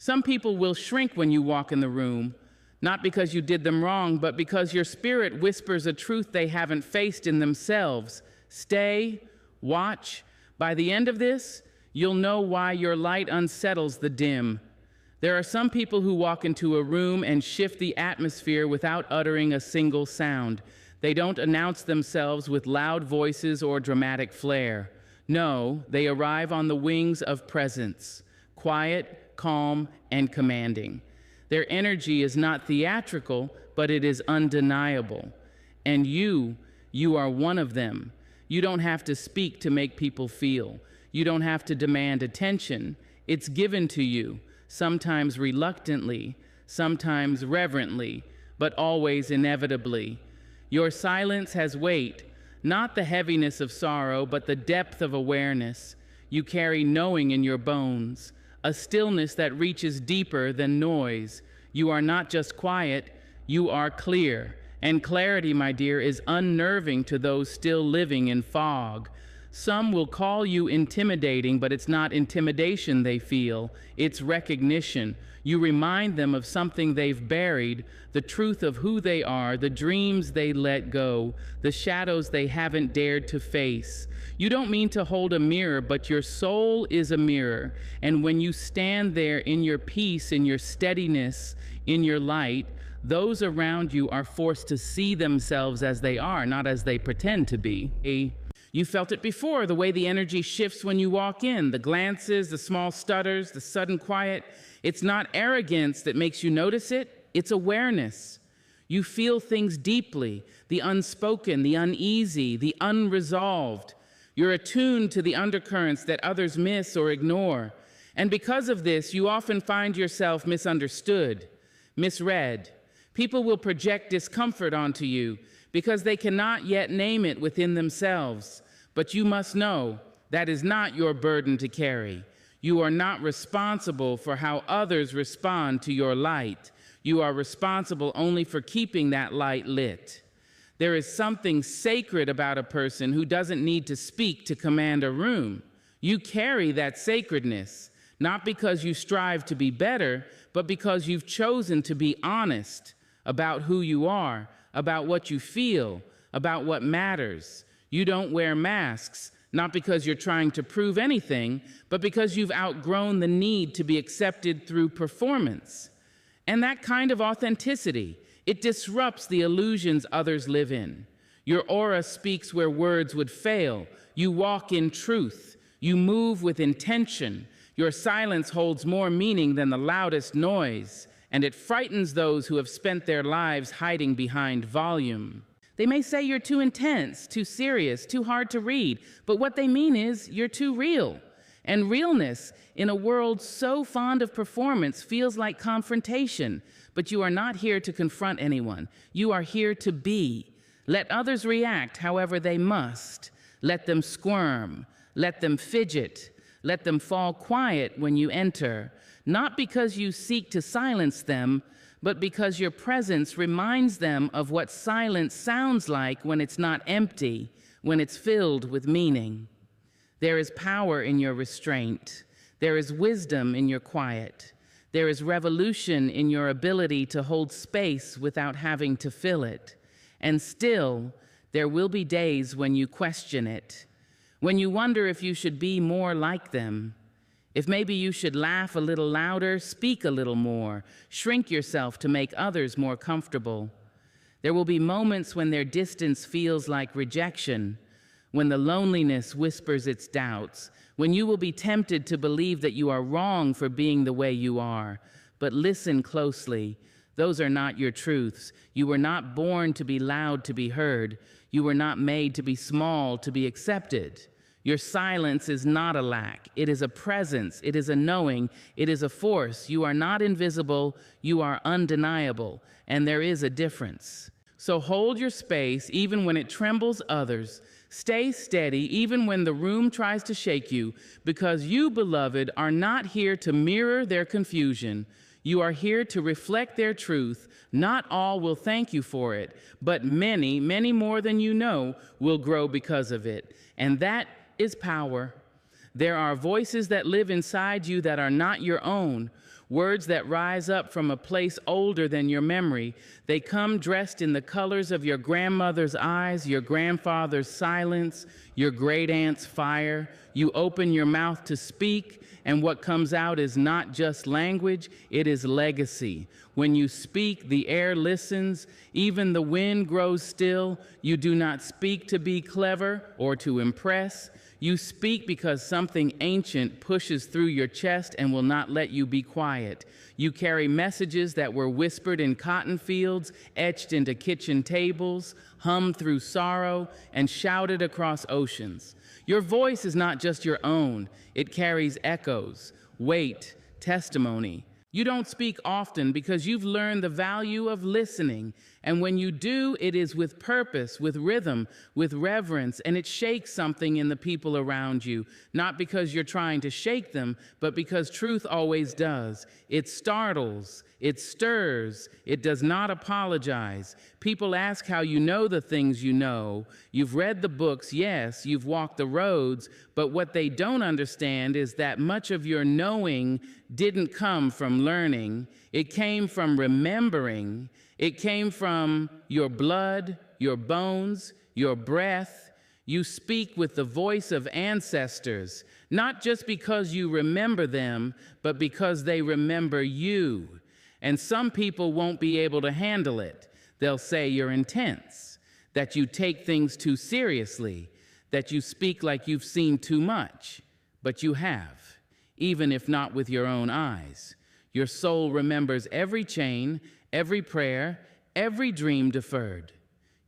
Some people will shrink when you walk in the room, not because you did them wrong, but because your spirit whispers a truth they haven't faced in themselves. Stay, watch. By the end of this, you'll know why your light unsettles the dim. There are some people who walk into a room and shift the atmosphere without uttering a single sound. They don't announce themselves with loud voices or dramatic flair. No, they arrive on the wings of presence, quiet, calm, and commanding. Their energy is not theatrical, but it is undeniable. And you are one of them. You don't have to speak to make people feel. You don't have to demand attention. It's given to you, sometimes reluctantly, sometimes reverently, but always inevitably. Your silence has weight, not the heaviness of sorrow, but the depth of awareness. You carry knowing in your bones, a stillness that reaches deeper than noise. You are not just quiet, you are clear. And clarity, my dear, is unnerving to those still living in fog. Some will call you intimidating, but it's not intimidation they feel, it's recognition. You remind them of something they've buried, the truth of who they are, the dreams they let go, the shadows they haven't dared to face. You don't mean to hold a mirror, but your soul is a mirror. And when you stand there in your peace, in your steadiness, in your light, those around you are forced to see themselves as they are, not as they pretend to be. You felt it before, the way the energy shifts when you walk in, the glances, the small stutters, the sudden quiet. It's not arrogance that makes you notice it, it's awareness. You feel things deeply, the unspoken, the uneasy, the unresolved. You're attuned to the undercurrents that others miss or ignore. And because of this, you often find yourself misunderstood, misread. People will project discomfort onto you because they cannot yet name it within themselves. But you must know that is not your burden to carry. You are not responsible for how others respond to your light. You are responsible only for keeping that light lit. There is something sacred about a person who doesn't need to speak to command a room. You carry that sacredness, not because you strive to be better, but because you've chosen to be honest about who you are, about what you feel, about what matters. You don't wear masks, not because you're trying to prove anything, but because you've outgrown the need to be accepted through performance. And that kind of authenticity, it disrupts the illusions others live in. Your aura speaks where words would fail. You walk in truth. You move with intention. Your silence holds more meaning than the loudest noise, and it frightens those who have spent their lives hiding behind volume. They may say you're too intense, too serious, too hard to read, but what they mean is you're too real. And realness, in a world so fond of performance, feels like confrontation. But you are not here to confront anyone. You are here to be. Let others react however they must. Let them squirm. Let them fidget. Let them fall quiet when you enter, not because you seek to silence them, but because your presence reminds them of what silence sounds like when it's not empty, when it's filled with meaning. There is power in your restraint. There is wisdom in your quiet. There is revolution in your ability to hold space without having to fill it. And still, there will be days when you question it, when you wonder if you should be more like them, if maybe you should laugh a little louder, speak a little more, shrink yourself to make others more comfortable. There will be moments when their distance feels like rejection, when the loneliness whispers its doubts, when you will be tempted to believe that you are wrong for being the way you are. But listen closely. Those are not your truths. You were not born to be loud to be heard. You were not made to be small to be accepted. Your silence is not a lack. It is a presence. It is a knowing. It is a force. You are not invisible. You are undeniable. And there is a difference. So hold your space even when it trembles others. Stay steady even when the room tries to shake you, because you, beloved, are not here to mirror their confusion. You are here to reflect their truth. Not all will thank you for it, but many, many more than you know will grow because of it. And that is power. There are voices that live inside you that are not your own. words that rise up from a place older than your memory. They come dressed in the colors of your grandmother's eyes, your grandfather's silence, your great-aunt's fire. You open your mouth to speak, and what comes out is not just language, it is legacy. When you speak, the air listens, even the wind grows still. You do not speak to be clever or to impress. You speak because something ancient pushes through your chest and will not let you be quiet. You carry messages that were whispered in cotton fields, etched into kitchen tables, hummed through sorrow, and shouted across oceans. Your voice is not just your own. It carries echoes, weight, testimony. You don't speak often because you've learned the value of listening. And when you do, it is with purpose, with rhythm, with reverence, and it shakes something in the people around you, not because you're trying to shake them, but because truth always does. It startles, it stirs, it does not apologize. People ask how you know the things you know. You've read the books, yes, you've walked the roads, but what they don't understand is that much of your knowing didn't come from learning. It came from remembering. It came from your blood, your bones, your breath. You speak with the voice of ancestors, not just because you remember them, but because they remember you. And some people won't be able to handle it. They'll say you're intense, that you take things too seriously, that you speak like you've seen too much, but you have, even if not with your own eyes. Your soul remembers every chain, every prayer, every dream deferred.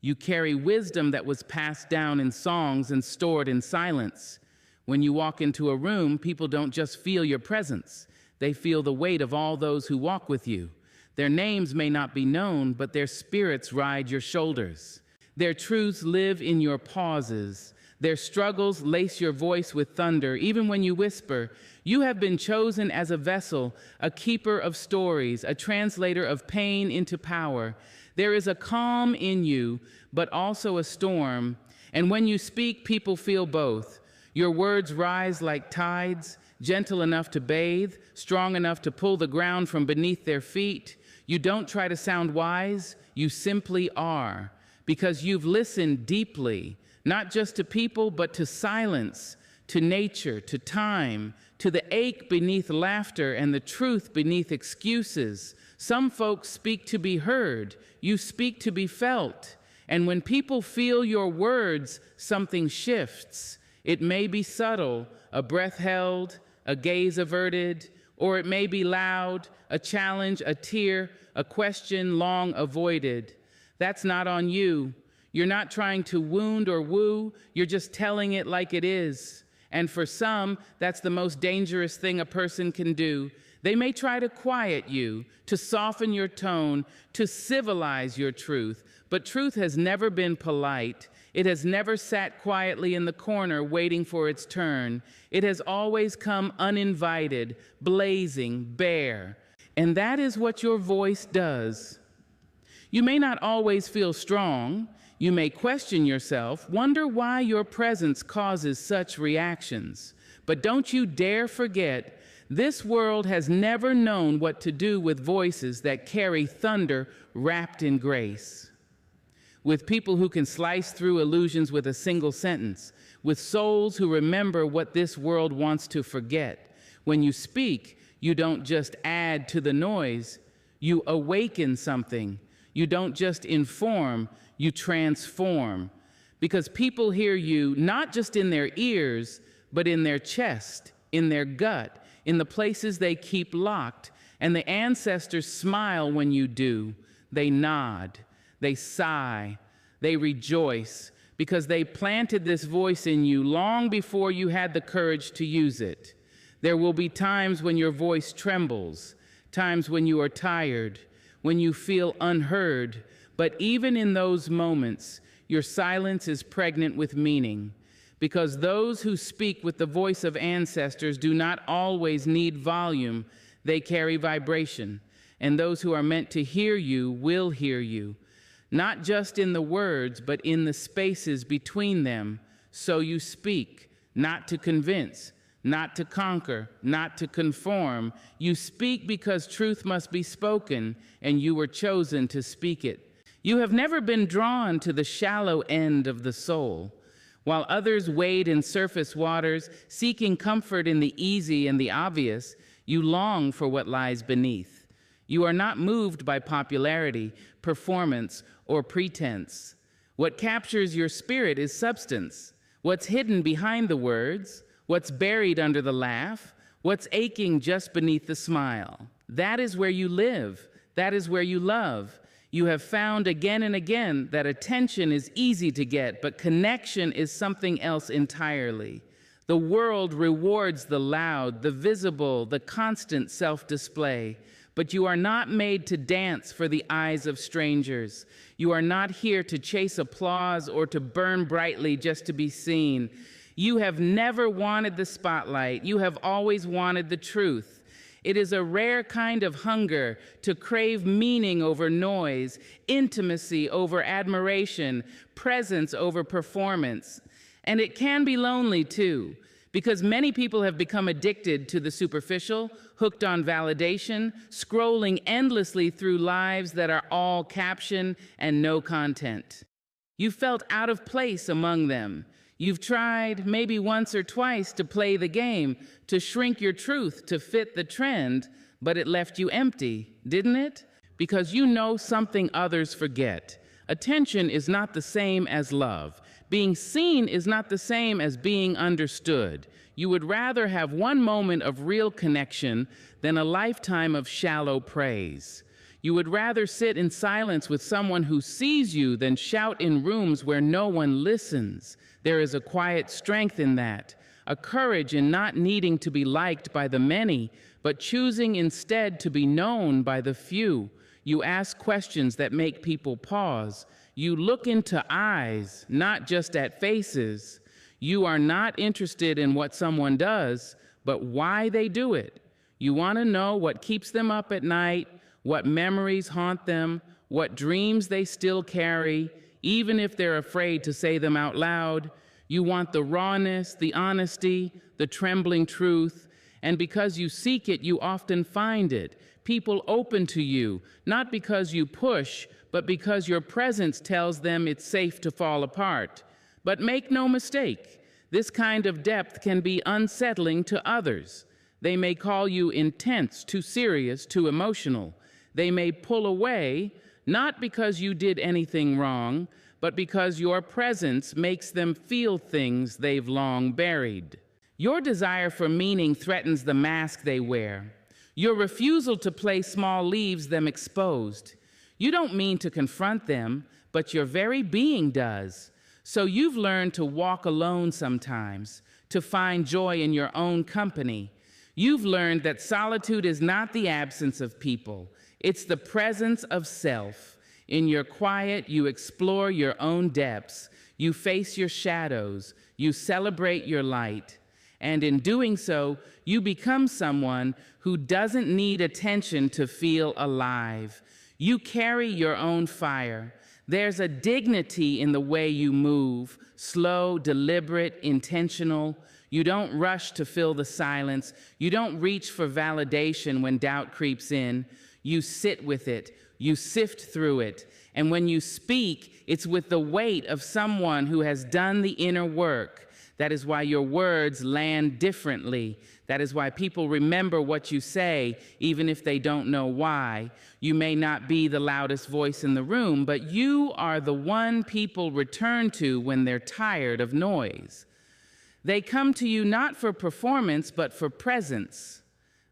You carry wisdom that was passed down in songs and stored in silence. When you walk into a room, people don't just feel your presence. They feel the weight of all those who walk with you. Their names may not be known, but their spirits ride your shoulders. Their truths live in your pauses. Their struggles lace your voice with thunder. Even when you whisper, you have been chosen as a vessel, a keeper of stories, a translator of pain into power. There is a calm in you, but also a storm. And when you speak, people feel both. Your words rise like tides, gentle enough to bathe, strong enough to pull the ground from beneath their feet. You don't try to sound wise, you simply are, because you've listened deeply, not just to people, but to silence, to nature, to time, to the ache beneath laughter and the truth beneath excuses. Some folks speak to be heard, you speak to be felt. And when people feel your words, something shifts. It may be subtle, a breath held, a gaze averted, or it may be loud, a challenge, a tear, a question long avoided. That's not on you. You're not trying to wound or woo, you're just telling it like it is. And for some, that's the most dangerous thing a person can do. They may try to quiet you, to soften your tone, to civilize your truth, but truth has never been polite. It has never sat quietly in the corner waiting for its turn. It has always come uninvited, blazing, bare. And that is what your voice does. You may not always feel strong. You may question yourself, wonder why your presence causes such reactions. But don't you dare forget, this world has never known what to do with voices that carry thunder wrapped in grace. With people who can slice through illusions with a single sentence, with souls who remember what this world wants to forget. When you speak, you don't just add to the noise, you awaken something. You don't just inform, you transform. Because people hear you not just in their ears, but in their chest, in their gut, in the places they keep locked. And the ancestors smile when you do. They nod, they sigh, they rejoice, because they planted this voice in you long before you had the courage to use it. There will be times when your voice trembles, times when you are tired, when you feel unheard, but even in those moments, your silence is pregnant with meaning, because those who speak with the voice of ancestors do not always need volume, they carry vibration, and those who are meant to hear you will hear you, not just in the words, but in the spaces between them. So you speak, not to convince, not to conquer, not to conform. You speak because truth must be spoken, and you were chosen to speak it. You have never been drawn to the shallow end of the soul. While others wade in surface waters, seeking comfort in the easy and the obvious, you long for what lies beneath. You are not moved by popularity, performance, or pretense. What captures your spirit is substance. What's hidden behind the words, what's buried under the laugh, what's aching just beneath the smile. That is where you live. That is where you love. You have found again and again that attention is easy to get, but connection is something else entirely. The world rewards the loud, the visible, the constant self-display. But you are not made to dance for the eyes of strangers. You are not here to chase applause or to burn brightly just to be seen. You have never wanted the spotlight. You have always wanted the truth. It is a rare kind of hunger to crave meaning over noise, intimacy over admiration, presence over performance. And it can be lonely too, because many people have become addicted to the superficial, hooked on validation, scrolling endlessly through lives that are all caption and no content. You felt out of place among them. You've tried maybe once or twice to play the game, to shrink your truth to fit the trend, but it left you empty, didn't it? Because you know something others forget. Attention is not the same as love. Being seen is not the same as being understood. You would rather have one moment of real connection than a lifetime of shallow praise. You would rather sit in silence with someone who sees you than shout in rooms where no one listens. There is a quiet strength in that, a courage in not needing to be liked by the many, but choosing instead to be known by the few. You ask questions that make people pause. You look into eyes, not just at faces. You are not interested in what someone does, but why they do it. You want to know what keeps them up at night, what memories haunt them, what dreams they still carry, even if they're afraid to say them out loud. You want the rawness, the honesty, the trembling truth, and because you seek it, you often find it. People open to you, not because you push, but because your presence tells them it's safe to fall apart. But make no mistake, this kind of depth can be unsettling to others. They may call you intense, too serious, too emotional. They may pull away, not because you did anything wrong, but because your presence makes them feel things they've long buried. Your desire for meaning threatens the mask they wear. Your refusal to play small leaves them exposed. You don't mean to confront them, but your very being does. So you've learned to walk alone sometimes, to find joy in your own company. You've learned that solitude is not the absence of people. It's the presence of self. In your quiet, you explore your own depths. You face your shadows. You celebrate your light. And in doing so, you become someone who doesn't need attention to feel alive. You carry your own fire. There's a dignity in the way you move, slow, deliberate, intentional. You don't rush to fill the silence. You don't reach for validation when doubt creeps in. You sit with it. You sift through it. And when you speak, it's with the weight of someone who has done the inner work. That is why your words land differently. That is why people remember what you say, even if they don't know why. You may not be the loudest voice in the room, but you are the one people return to when they're tired of noise. They come to you not for performance, but for presence.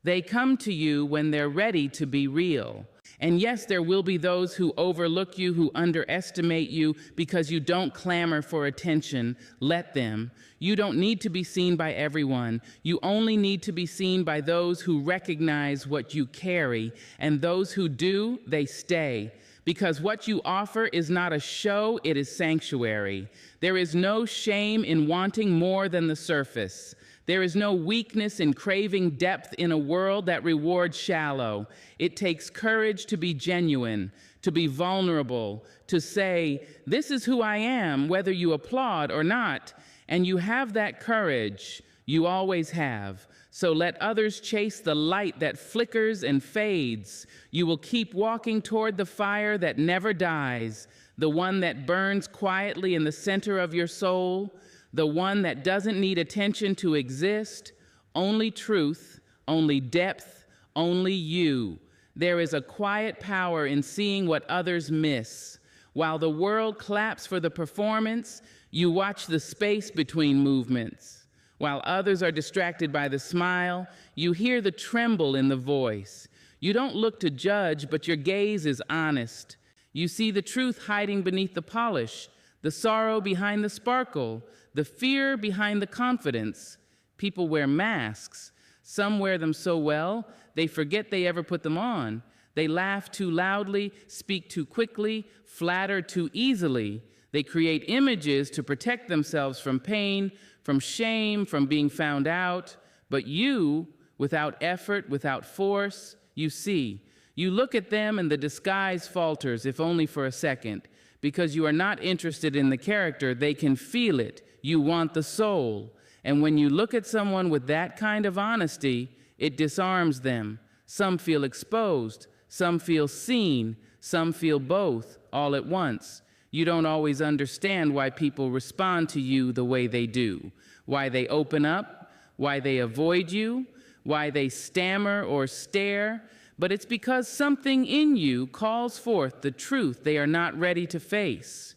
They come to you when they're ready to be real. And yes, there will be those who overlook you, who underestimate you because you don't clamor for attention. Let them. You don't need to be seen by everyone. You only need to be seen by those who recognize what you carry. And those who do, they stay. Because what you offer is not a show, it is sanctuary. There is no shame in wanting more than the surface. There is no weakness in craving depth in a world that rewards shallow. It takes courage to be genuine, to be vulnerable, to say, this is who I am, whether you applaud or not. And you have that courage. You always have. So let others chase the light that flickers and fades. You will keep walking toward the fire that never dies, the one that burns quietly in the center of your soul, the one that doesn't need attention to exist, only truth, only depth, only you. There is a quiet power in seeing what others miss. While the world claps for the performance, you watch the space between movements. While others are distracted by the smile, you hear the tremble in the voice. You don't look to judge, but your gaze is honest. You see the truth hiding beneath the polish, the sorrow behind the sparkle, the fear behind the confidence. People wear masks. Some wear them so well, they forget they ever put them on. They laugh too loudly, speak too quickly, flatter too easily. They create images to protect themselves from pain, from shame, from being found out. But you, without effort, without force, you see. You look at them and the disguise falters, if only for a second. Because you are not interested in the character, they can feel it. You want the soul. And when you look at someone with that kind of honesty, it disarms them. Some feel exposed, some feel seen, some feel both, all at once. You don't always understand why people respond to you the way they do, why they open up, why they avoid you, why they stammer or stare, but it's because something in you calls forth the truth they are not ready to face.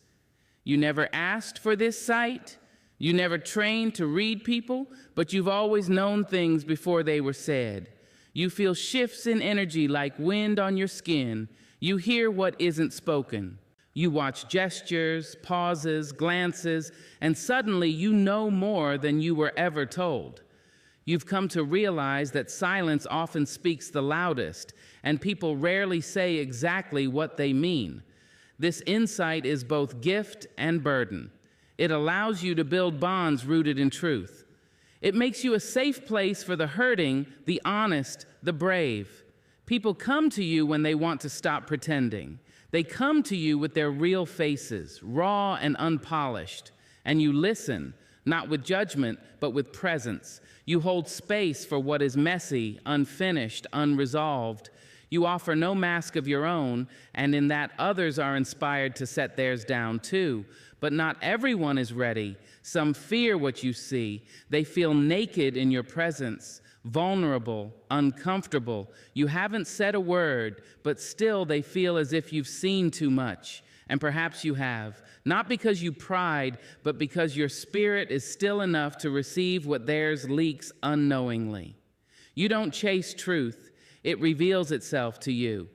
You never asked for this sight. You never trained to read people, but you've always known things before they were said. You feel shifts in energy like wind on your skin. You hear what isn't spoken. You watch gestures, pauses, glances, and suddenly you know more than you were ever told. You've come to realize that silence often speaks the loudest, and people rarely say exactly what they mean. This insight is both gift and burden. It allows you to build bonds rooted in truth. It makes you a safe place for the hurting, the honest, the brave. People come to you when they want to stop pretending. They come to you with their real faces, raw and unpolished, and you listen, not with judgment, but with presence. You hold space for what is messy, unfinished, unresolved. You offer no mask of your own, and in that others are inspired to set theirs down too. But not everyone is ready. Some fear what you see. They feel naked in your presence, vulnerable, uncomfortable. You haven't said a word, but still they feel as if you've seen too much. And perhaps you have, not because you pried, but because your spirit is still enough to receive what theirs leaks unknowingly. You don't chase truth. It reveals itself to you.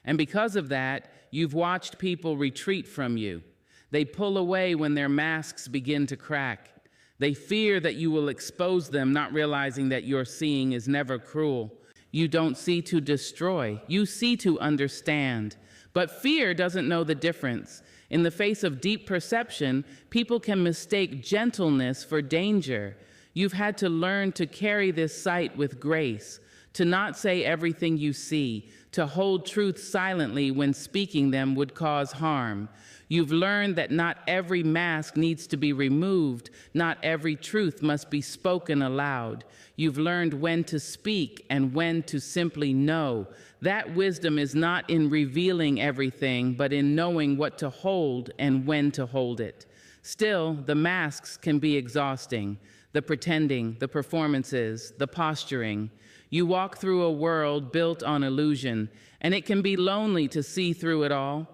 And because of that, you've watched people retreat from you. They pull away when their masks begin to crack. They fear that you will expose them, not realizing that your seeing is never cruel. You don't see to destroy, you see to understand. But fear doesn't know the difference. In the face of deep perception, people can mistake gentleness for danger. You've had to learn to carry this sight with grace, to not say everything you see, to hold truth silently when speaking them would cause harm. You've learned that not every mask needs to be removed, not every truth must be spoken aloud. You've learned when to speak and when to simply know. That wisdom is not in revealing everything, but in knowing what to hold and when to hold it. Still, the masks can be exhausting. The pretending, the performances, the posturing. You walk through a world built on illusion, and it can be lonely to see through it all.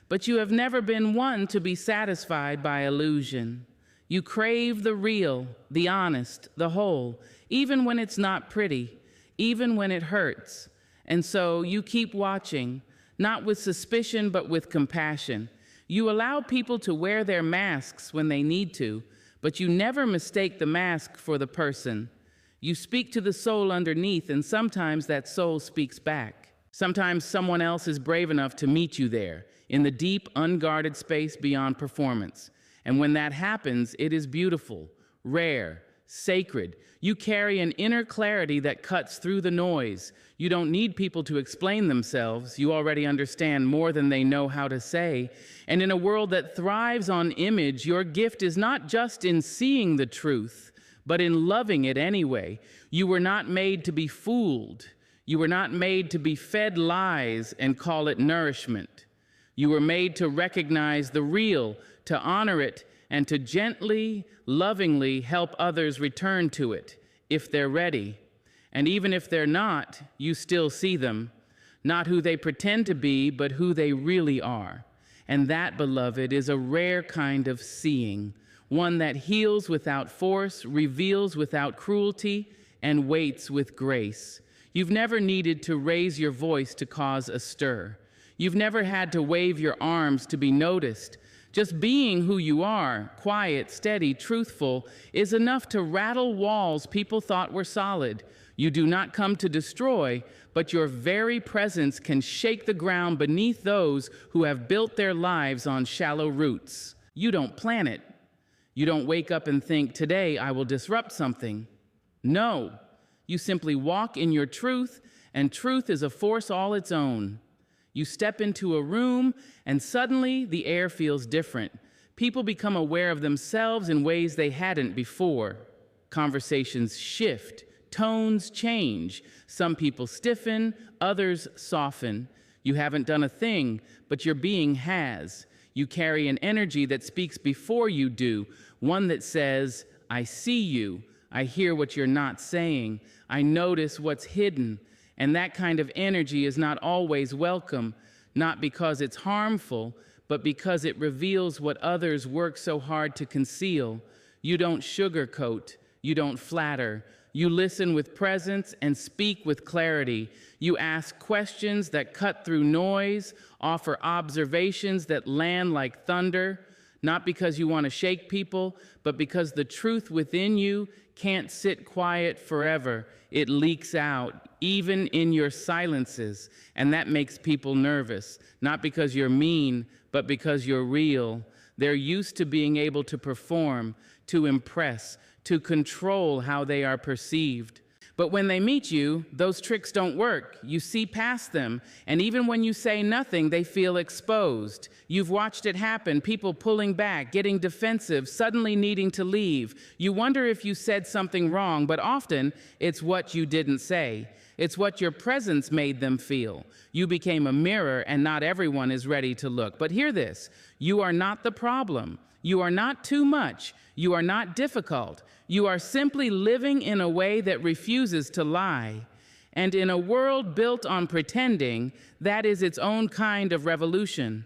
But you have never been one to be satisfied by illusion. You crave the real, the honest, the whole, even when it's not pretty, even when it hurts. And so you keep watching, not with suspicion, but with compassion. You allow people to wear their masks when they need to, but you never mistake the mask for the person. You speak to the soul underneath, and sometimes that soul speaks back. Sometimes someone else is brave enough to meet you there, in the deep, unguarded space beyond performance. And when that happens, it is beautiful, rare, sacred. You carry an inner clarity that cuts through the noise. You don't need people to explain themselves. You already understand more than they know how to say. And in a world that thrives on image, your gift is not just in seeing the truth, but in loving it anyway. You were not made to be fooled. You were not made to be fed lies and call it nourishment. You were made to recognize the real, to honor it, and to gently, lovingly help others return to it, if they're ready. And even if they're not, you still see them, not who they pretend to be, but who they really are. And that, beloved, is a rare kind of seeing, one that heals without force, reveals without cruelty, and waits with grace. You've never needed to raise your voice to cause a stir. You've never had to wave your arms to be noticed. Just being who you are, quiet, steady, truthful, is enough to rattle walls people thought were solid. You do not come to destroy, but your very presence can shake the ground beneath those who have built their lives on shallow roots. You don't plan it. You don't wake up and think, today I will disrupt something. No, you simply walk in your truth, and truth is a force all its own. You step into a room, and suddenly the air feels different. People become aware of themselves in ways they hadn't before. Conversations shift, tones change. Some people stiffen, others soften. You haven't done a thing, but your being has. You carry an energy that speaks before you do, one that says, I see you, I hear what you're not saying, I notice what's hidden. And that kind of energy is not always welcome, not because it's harmful, but because it reveals what others work so hard to conceal. You don't sugarcoat, you don't flatter. You listen with presence and speak with clarity. You ask questions that cut through noise, offer observations that land like thunder, not because you want to shake people, but because the truth within you can't sit quiet forever. It leaks out, even in your silences, and that makes people nervous, not because you're mean, but because you're real. They're used to being able to perform, to impress, to control how they are perceived. But when they meet you, those tricks don't work. You see past them, and even when you say nothing, they feel exposed. You've watched it happen, people pulling back, getting defensive, suddenly needing to leave. You wonder if you said something wrong, but often it's what you didn't say. It's what your presence made them feel. You became a mirror, and not everyone is ready to look. But hear this, you are not the problem. You are not too much. You are not difficult. You are simply living in a way that refuses to lie. And in a world built on pretending, that is its own kind of revolution.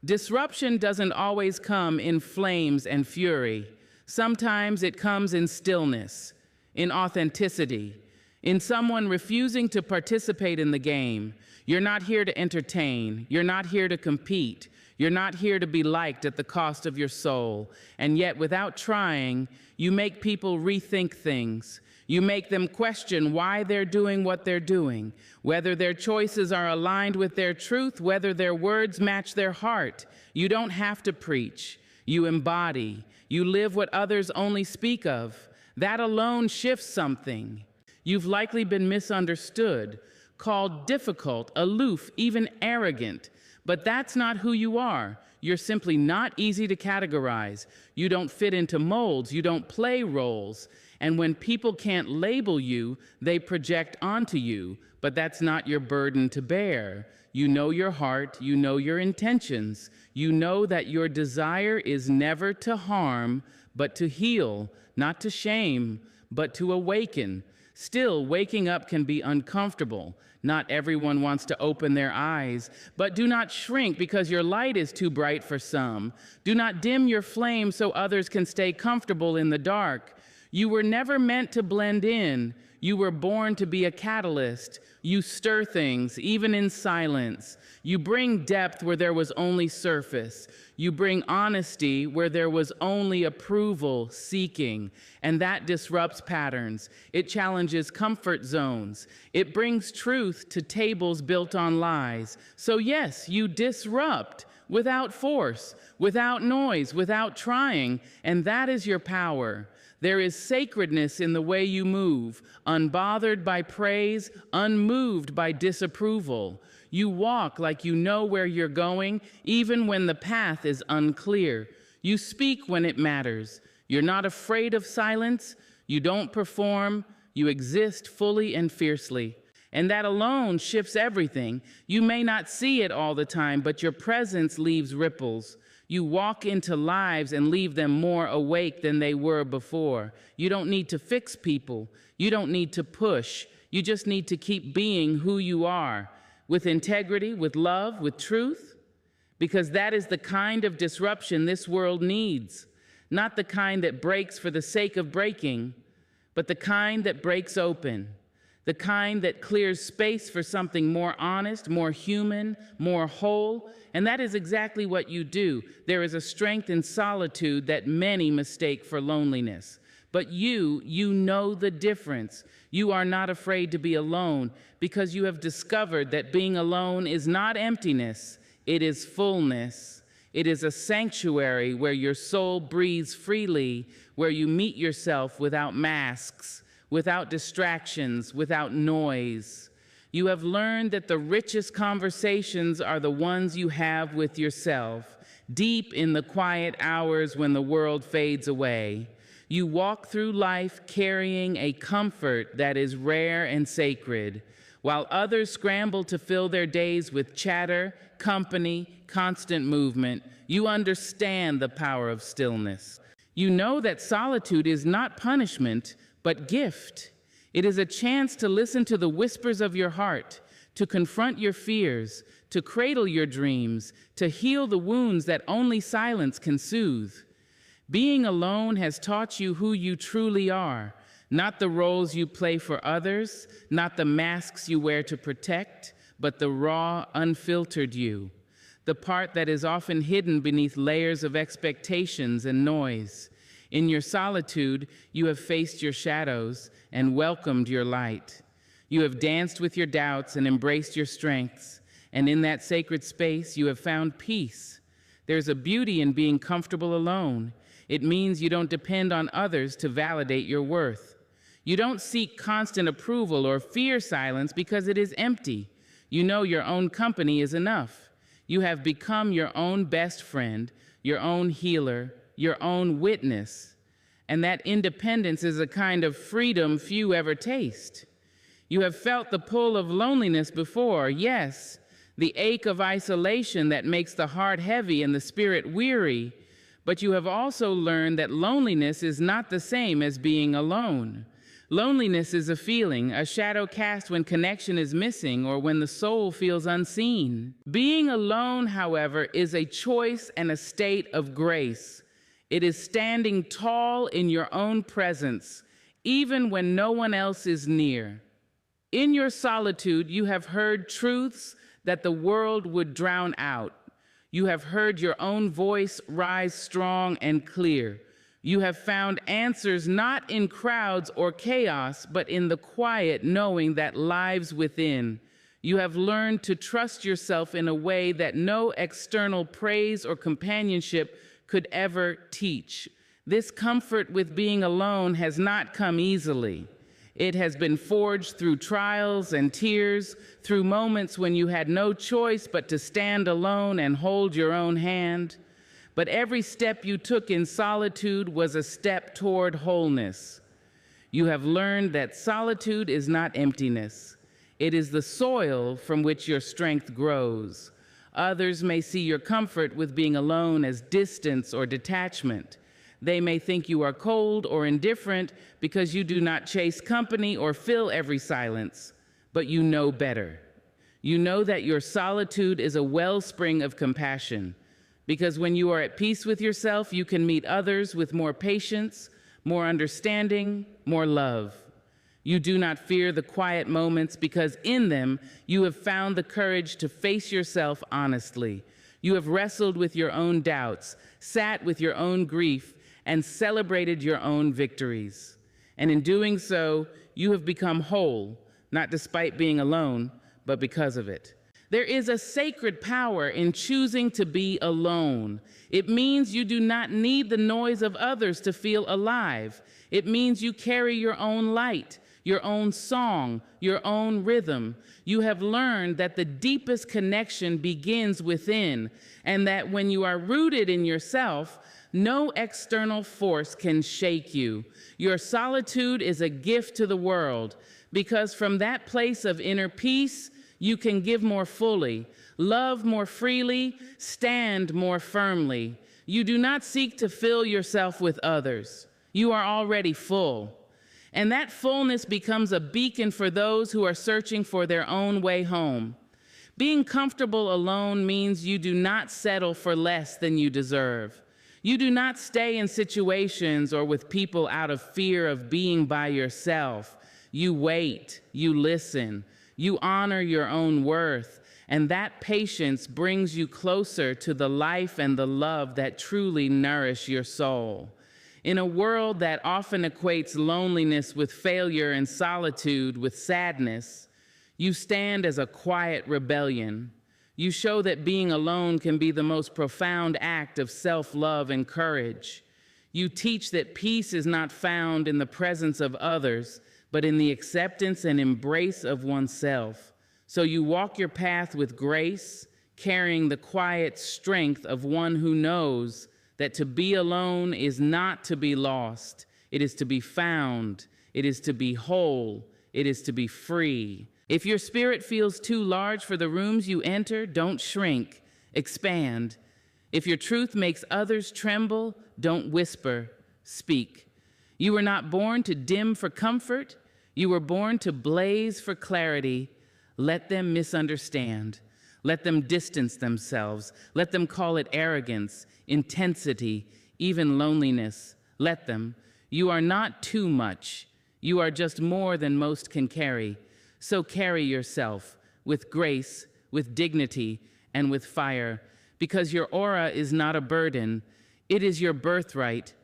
Disruption doesn't always come in flames and fury. Sometimes it comes in stillness, in authenticity, in someone refusing to participate in the game. You're not here to entertain. You're not here to compete. You're not here to be liked at the cost of your soul. And yet, without trying, you make people rethink things. You make them question why they're doing what they're doing, whether their choices are aligned with their truth, whether their words match their heart. You don't have to preach. You embody. You live what others only speak of. That alone shifts something. You've likely been misunderstood, called difficult, aloof, even arrogant. But that's not who you are. You're simply not easy to categorize. You don't fit into molds. You don't play roles. And when people can't label you, they project onto you. But that's not your burden to bear. You know your heart. You know your intentions. You know that your desire is never to harm, but to heal, not to shame, but to awaken. Still, waking up can be uncomfortable. Not everyone wants to open their eyes, but do not shrink because your light is too bright for some. Do not dim your flame so others can stay comfortable in the dark. You were never meant to blend in. You were born to be a catalyst. You stir things, even in silence. You bring depth where there was only surface. You bring honesty where there was only approval seeking. And that disrupts patterns. It challenges comfort zones. It brings truth to tables built on lies. So yes, you disrupt without force, without noise, without trying. And that is your power. There is sacredness in the way you move, unbothered by praise, unmoved by disapproval. You walk like you know where you're going, even when the path is unclear. You speak when it matters. You're not afraid of silence. You don't perform, you exist fully and fiercely. And that alone shifts everything. You may not see it all the time, but your presence leaves ripples. You walk into lives and leave them more awake than they were before. You don't need to fix people. You don't need to push. You just need to keep being who you are, with integrity, with love, with truth, because that is the kind of disruption this world needs. Not the kind that breaks for the sake of breaking, but the kind that breaks open. The kind that clears space for something more honest, more human, more whole. And that is exactly what you do. There is a strength in solitude that many mistake for loneliness. But you know the difference. You are not afraid to be alone because you have discovered that being alone is not emptiness, it is fullness. It is a sanctuary where your soul breathes freely, where you meet yourself without masks, without distractions, without noise. You have learned that the richest conversations are the ones you have with yourself, deep in the quiet hours when the world fades away. You walk through life carrying a comfort that is rare and sacred, while others scramble to fill their days with chatter, company, constant movement. You understand the power of stillness. You know that solitude is not punishment, but gift. It is a chance to listen to the whispers of your heart, to confront your fears, to cradle your dreams, to heal the wounds that only silence can soothe. Being alone has taught you who you truly are, not the roles you play for others, not the masks you wear to protect, but the raw, unfiltered you, the part that is often hidden beneath layers of expectations and noise. In your solitude, you have faced your shadows and welcomed your light. You have danced with your doubts and embraced your strengths. And in that sacred space, you have found peace. There's a beauty in being comfortable alone. It means you don't depend on others to validate your worth. You don't seek constant approval or fear silence because it is empty. You know your own company is enough. You have become your own best friend, your own healer, your own witness, and that independence is a kind of freedom few ever taste. You have felt the pull of loneliness before, yes, the ache of isolation that makes the heart heavy and the spirit weary, but you have also learned that loneliness is not the same as being alone. Loneliness is a feeling, a shadow cast when connection is missing or when the soul feels unseen. Being alone, however, is a choice and a state of grace. It is standing tall in your own presence, even when no one else is near. In your solitude, you have heard truths that the world would drown out. You have heard your own voice rise strong and clear. You have found answers not in crowds or chaos, but in the quiet knowing that lives within. You have learned to trust yourself in a way that no external praise or companionship could ever teach. This comfort with being alone has not come easily. It has been forged through trials and tears, through moments when you had no choice but to stand alone and hold your own hand. But every step you took in solitude was a step toward wholeness. You have learned that solitude is not emptiness. It is the soil from which your strength grows. Others may see your comfort with being alone as distance or detachment. They may think you are cold or indifferent because you do not chase company or fill every silence, but you know better. You know that your solitude is a wellspring of compassion, because when you are at peace with yourself, you can meet others with more patience, more understanding, more love. You do not fear the quiet moments because in them you have found the courage to face yourself honestly. You have wrestled with your own doubts, sat with your own grief, and celebrated your own victories. And in doing so, you have become whole, not despite being alone, but because of it. There is a sacred power in choosing to be alone. It means you do not need the noise of others to feel alive. It means you carry your own light. your own song, your own rhythm. You have learned that the deepest connection begins within, and that when you are rooted in yourself, no external force can shake you. Your solitude is a gift to the world, because from that place of inner peace, you can give more fully, love more freely, stand more firmly. You do not seek to fill yourself with others. You are already full. And that fullness becomes a beacon for those who are searching for their own way home. Being comfortable alone means you do not settle for less than you deserve. You do not stay in situations or with people out of fear of being by yourself. You wait, you listen, you honor your own worth, and that patience brings you closer to the life and the love that truly nourish your soul. In a world that often equates loneliness with failure and solitude with sadness, you stand as a quiet rebellion. You show that being alone can be the most profound act of self-love and courage. You teach that peace is not found in the presence of others, but in the acceptance and embrace of oneself. So you walk your path with grace, carrying the quiet strength of one who knows that to be alone is not to be lost. It is to be found. It is to be whole. It is to be free. If your spirit feels too large for the rooms you enter, don't shrink, expand. If your truth makes others tremble, don't whisper, speak. You were not born to dim for comfort. You were born to blaze for clarity. Let them misunderstand. Let them distance themselves. Let them call it arrogance, intensity, even loneliness. Let them. You are not too much. You are just more than most can carry. So carry yourself with grace, with dignity, and with fire, because your aura is not a burden. It is your birthright,